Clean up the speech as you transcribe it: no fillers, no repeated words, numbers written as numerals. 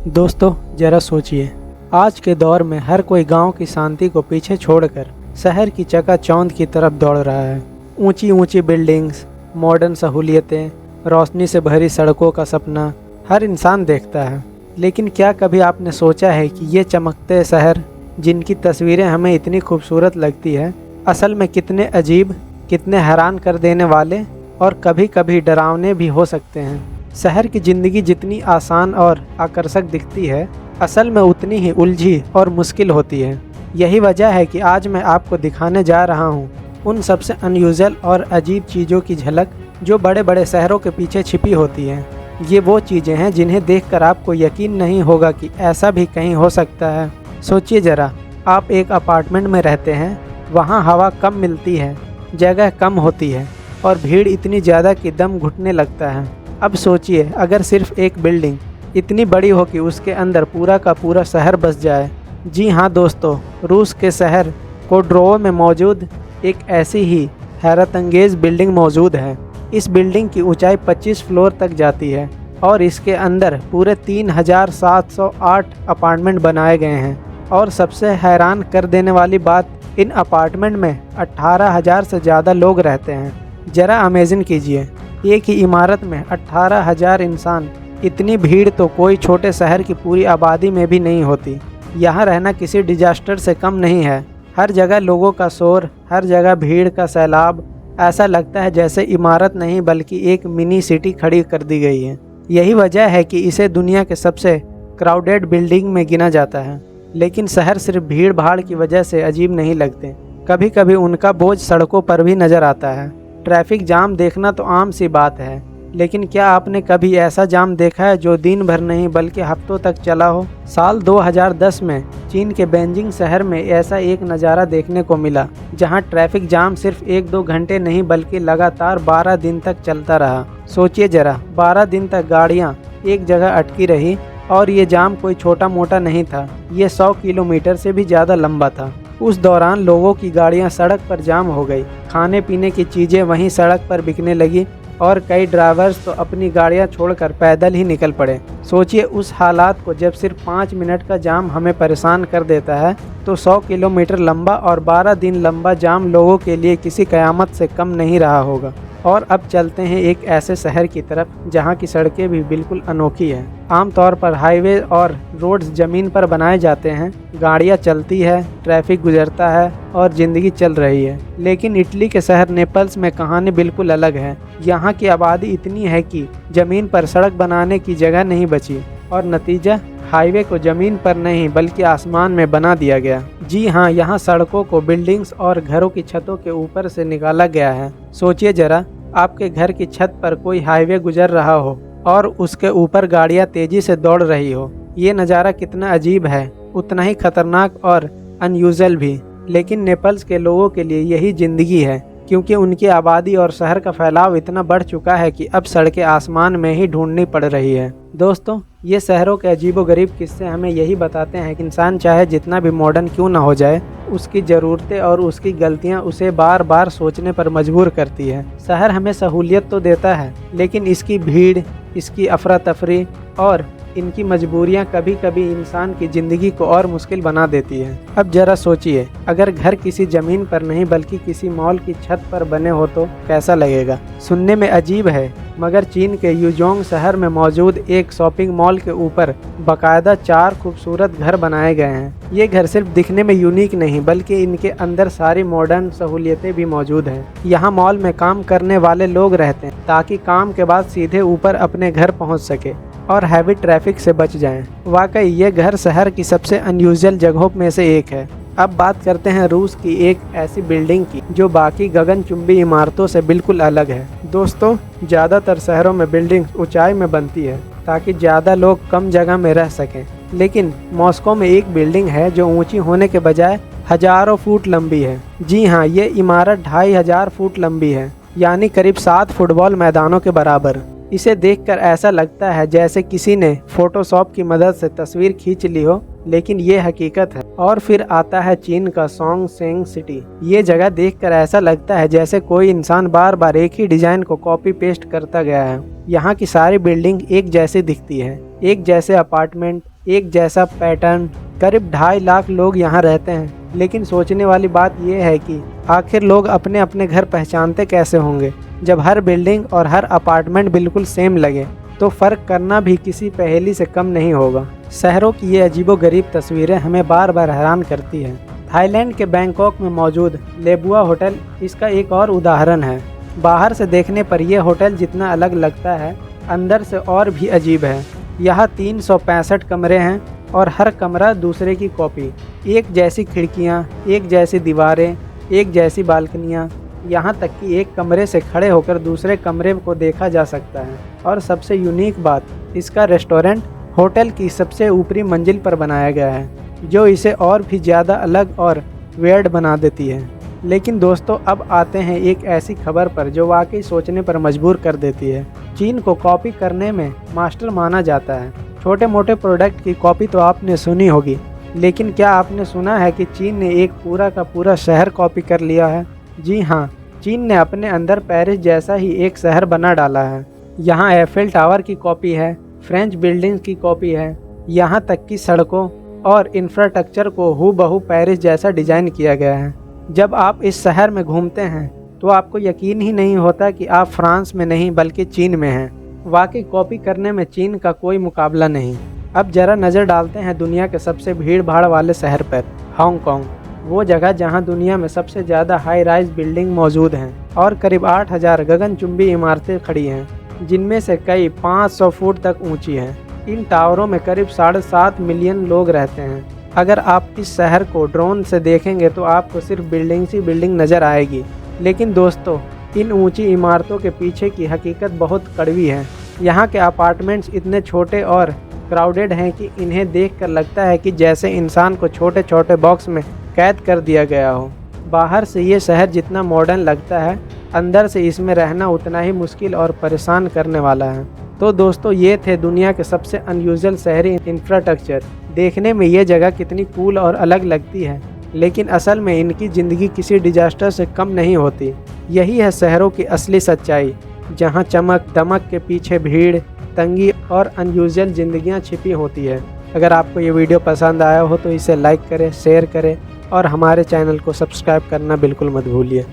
दोस्तों जरा सोचिए, आज के दौर में हर कोई गांव की शांति को पीछे छोड़कर शहर की चकाचौंध की तरफ दौड़ रहा है। ऊंची ऊंची बिल्डिंग्स, मॉडर्न सहूलियतें, रोशनी से भरी सड़कों का सपना हर इंसान देखता है। लेकिन क्या कभी आपने सोचा है कि ये चमकते शहर जिनकी तस्वीरें हमें इतनी खूबसूरत लगती है, असल में कितने अजीब, कितने हैरान कर देने वाले और कभी कभी डरावने भी हो सकते हैं। शहर की ज़िंदगी जितनी आसान और आकर्षक दिखती है, असल में उतनी ही उलझी और मुश्किल होती है। यही वजह है कि आज मैं आपको दिखाने जा रहा हूँ उन सबसे अनयूजुअल और अजीब चीज़ों की झलक जो बड़े बड़े शहरों के पीछे छिपी होती हैं। ये वो चीज़ें हैं जिन्हें देखकर आपको यकीन नहीं होगा कि ऐसा भी कहीं हो सकता है। सोचिए ज़रा, आप एक अपार्टमेंट में रहते हैं, वहाँ हवा कम मिलती है, जगह कम होती है और भीड़ इतनी ज़्यादा कि दम घुटने लगता है। अब सोचिए, अगर सिर्फ एक बिल्डिंग इतनी बड़ी हो कि उसके अंदर पूरा का पूरा शहर बस जाए। जी हाँ दोस्तों, रूस के शहर कोड्रोवो में मौजूद एक ऐसी ही हैरत अंगेज़ बिल्डिंग मौजूद है। इस बिल्डिंग की ऊंचाई 25 फ्लोर तक जाती है और इसके अंदर पूरे 3708 अपार्टमेंट बनाए गए हैं। और सबसे हैरान कर देने वाली बात, इन अपार्टमेंट में 18,000 से ज़्यादा लोग रहते हैं। ज़रा अमेजिन कीजिए, एक ही इमारत में 18,000 इंसान। इतनी भीड़ तो कोई छोटे शहर की पूरी आबादी में भी नहीं होती। यहाँ रहना किसी डिजास्टर से कम नहीं है। हर जगह लोगों का शोर, हर जगह भीड़ का सैलाब। ऐसा लगता है जैसे इमारत नहीं बल्कि एक मिनी सिटी खड़ी कर दी गई है। यही वजह है कि इसे दुनिया के सबसे क्राउडेड बिल्डिंग में गिना जाता है। लेकिन शहर सिर्फ भीड़ भाड़ की वजह से अजीब नहीं लगते, कभी कभी उनका बोझ सड़कों पर भी नज़र आता है। ट्रैफिक जाम देखना तो आम सी बात है, लेकिन क्या आपने कभी ऐसा जाम देखा है जो दिन भर नहीं बल्कि हफ्तों तक चला हो? साल 2010 में चीन के बेजिंग शहर में ऐसा एक नज़ारा देखने को मिला, जहां ट्रैफिक जाम सिर्फ 1-2 घंटे नहीं बल्कि लगातार 12 दिन तक चलता रहा। सोचिए जरा, 12 दिन तक गाड़ियां एक जगह अटकी रही और ये जाम कोई छोटा मोटा नहीं था, ये 100 किलोमीटर से भी ज़्यादा लंबा था। उस दौरान लोगों की गाड़ियां सड़क पर जाम हो गई, खाने पीने की चीज़ें वहीं सड़क पर बिकने लगी और कई ड्राइवर्स तो अपनी गाड़ियां छोड़कर पैदल ही निकल पड़े। सोचिए उस हालात को, जब सिर्फ 5 मिनट का जाम हमें परेशान कर देता है, तो 100 किलोमीटर लंबा और 12 दिन लंबा जाम लोगों के लिए किसी कयामत से कम नहीं रहा होगा। और अब चलते हैं एक ऐसे शहर की तरफ जहां की सड़कें भी बिल्कुल अनोखी हैं। आमतौर पर हाईवे और रोड्स ज़मीन पर बनाए जाते हैं, गाड़ियां चलती है, ट्रैफिक गुजरता है और ज़िंदगी चल रही है। लेकिन इटली के शहर नेपल्स में कहानी बिल्कुल अलग है। यहाँ की आबादी इतनी है कि ज़मीन पर सड़क बनाने की जगह नहीं बची और नतीजा, हाईवे को ज़मीन पर नहीं बल्कि आसमान में बना दिया गया। जी हाँ, यहाँ सड़कों को बिल्डिंग्स और घरों की छतों के ऊपर से निकाला गया है। सोचिए जरा, आपके घर की छत पर कोई हाईवे गुजर रहा हो और उसके ऊपर गाड़ियाँ तेज़ी से दौड़ रही हो। ये नज़ारा कितना अजीब है, उतना ही खतरनाक और अनयूजुअल भी। लेकिन नेपल्स के लोगों के लिए यही ज़िंदगी है, क्योंकि उनकी आबादी और शहर का फैलाव इतना बढ़ चुका है कि अब सड़कें आसमान में ही ढूंढनी पड़ रही है। दोस्तों, ये शहरों के अजीबोगरीब किस्से हमें यही बताते हैं कि इंसान चाहे जितना भी मॉडर्न क्यों ना हो जाए, उसकी ज़रूरतें और उसकी गलतियां उसे बार बार सोचने पर मजबूर करती है। शहर हमें सहूलियत तो देता है, लेकिन इसकी भीड़, इसकी अफरा तफरी और इनकी मजबूरियां कभी कभी इंसान की ज़िंदगी को और मुश्किल बना देती है। अब जरा सोचिए, अगर घर किसी ज़मीन पर नहीं बल्कि किसी मॉल की छत पर बने हो तो कैसा लगेगा? सुनने में अजीब है, मगर चीन के यूजोंग शहर में मौजूद एक शॉपिंग मॉल के ऊपर बाकायदा 4 खूबसूरत घर बनाए गए हैं। ये घर सिर्फ दिखने में यूनिक नहीं बल्कि इनके अंदर सारी मॉडर्न सहूलियतें भी मौजूद हैं। यहाँ मॉल में काम करने वाले लोग रहते हैं ताकि काम के बाद सीधे ऊपर अपने घर पहुँच सके और हैवी ट्रैफिक से बच जाएं। वाकई ये घर शहर की सबसे अनयूजुअल जगहों में से एक है। अब बात करते हैं रूस की एक ऐसी बिल्डिंग की जो बाकी गगनचुंबी इमारतों से बिल्कुल अलग है। दोस्तों, ज़्यादातर शहरों में बिल्डिंग ऊंचाई में बनती है ताकि ज़्यादा लोग कम जगह में रह सकें, लेकिन मॉस्को में एक बिल्डिंग है जो ऊंची होने के बजाय हज़ारों फुट लंबी है। जी हाँ, ये इमारत 2500 फुट लंबी है, यानी करीब 7 फुटबॉल मैदानों के बराबर। इसे देखकर ऐसा लगता है जैसे किसी ने फोटोशॉप की मदद से तस्वीर खींच ली हो लेकिन ये हकीकत है। और फिर आता है चीन का सोंगसेंग सिटी। ये जगह देखकर ऐसा लगता है जैसे कोई इंसान बार बार एक ही डिजाइन को कॉपी पेस्ट करता गया है। यहाँ की सारी बिल्डिंग एक जैसी दिखती है, एक जैसे अपार्टमेंट, एक जैसा पैटर्न। करीब 2.5 लाख लोग यहाँ रहते हैं, लेकिन सोचने वाली बात यह है कि आखिर लोग अपने अपने घर पहचानते कैसे होंगे। जब हर बिल्डिंग और हर अपार्टमेंट बिल्कुल सेम लगे तो फ़र्क करना भी किसी पहेली से कम नहीं होगा। शहरों की ये अजीबोगरीब तस्वीरें हमें बार बार हैरान करती हैं। थाईलैंड के बैंकॉक में मौजूद लेबुआ होटल इसका एक और उदाहरण है। बाहर से देखने पर यह होटल जितना अलग लगता है, अंदर से और भी अजीब है। यहाँ 365 कमरे हैं और हर कमरा दूसरे की कॉपी। एक जैसी खिड़कियाँ, एक जैसी दीवारें, एक जैसी बालकनियाँ। यहाँ तक कि एक कमरे से खड़े होकर दूसरे कमरे को देखा जा सकता है। और सबसे यूनिक बात, इसका रेस्टोरेंट होटल की सबसे ऊपरी मंजिल पर बनाया गया है, जो इसे और भी ज़्यादा अलग और वियर्ड बना देती है। लेकिन दोस्तों, अब आते हैं एक ऐसी खबर पर जो वाकई सोचने पर मजबूर कर देती है। चीन को कॉपी करने में मास्टर माना जाता है। छोटे मोटे प्रोडक्ट की कॉपी तो आपने सुनी होगी, लेकिन क्या आपने सुना है कि चीन ने एक पूरा का पूरा शहर कॉपी कर लिया है? जी हाँ, चीन ने अपने अंदर पेरिस जैसा ही एक शहर बना डाला है। यहाँ एफिल टावर की कॉपी है, फ्रेंच बिल्डिंग्स की कॉपी है, यहाँ तक कि सड़कों और इंफ्रास्ट्रक्चर को हूबहू पेरिस जैसा डिज़ाइन किया गया है। जब आप इस शहर में घूमते हैं तो आपको यकीन ही नहीं होता कि आप फ्रांस में नहीं बल्कि चीन में हैं। वाकई कॉपी करने में चीन का कोई मुकाबला नहीं। अब जरा नज़र डालते हैं दुनिया के सबसे भीड़ भाड़ वाले शहर पर, हांगकांग। वो जगह जहां दुनिया में सबसे ज़्यादा हाई राइज बिल्डिंग मौजूद हैं और करीब 8000 गगनचुंबी इमारतें खड़ी हैं, जिनमें से कई 500 फुट तक ऊंची हैं। इन टावरों में करीब 7.5 मिलियन लोग रहते हैं। अगर आप इस शहर को ड्रोन से देखेंगे तो आपको सिर्फ बिल्डिंग सी बिल्डिंग नज़र आएगी। लेकिन दोस्तों, इन ऊंची इमारतों के पीछे की हकीकत बहुत कड़वी है। यहाँ के अपार्टमेंट्स इतने छोटे और क्राउडेड हैं कि इन्हें देखकर लगता है कि जैसे इंसान को छोटे छोटे बॉक्स में कैद कर दिया गया हो। बाहर से ये शहर जितना मॉडर्न लगता है, अंदर से इसमें रहना उतना ही मुश्किल और परेशान करने वाला है। तो दोस्तों, ये थे दुनिया के सबसे अनयूजुअल शहरी इंफ्रास्ट्रक्चर। देखने में ये जगह कितनी कूल और अलग लगती है, लेकिन असल में इनकी ज़िंदगी किसी डिजास्टर से कम नहीं होती। यही है शहरों की असली सच्चाई, जहाँ चमक दमक के पीछे भीड़, तंगी और अनयूजुअल ज़िंदगियाँ छिपी होती है। अगर आपको ये वीडियो पसंद आया हो तो इसे लाइक करें, शेयर करें और हमारे चैनल को सब्सक्राइब करना बिल्कुल मत भूलिए।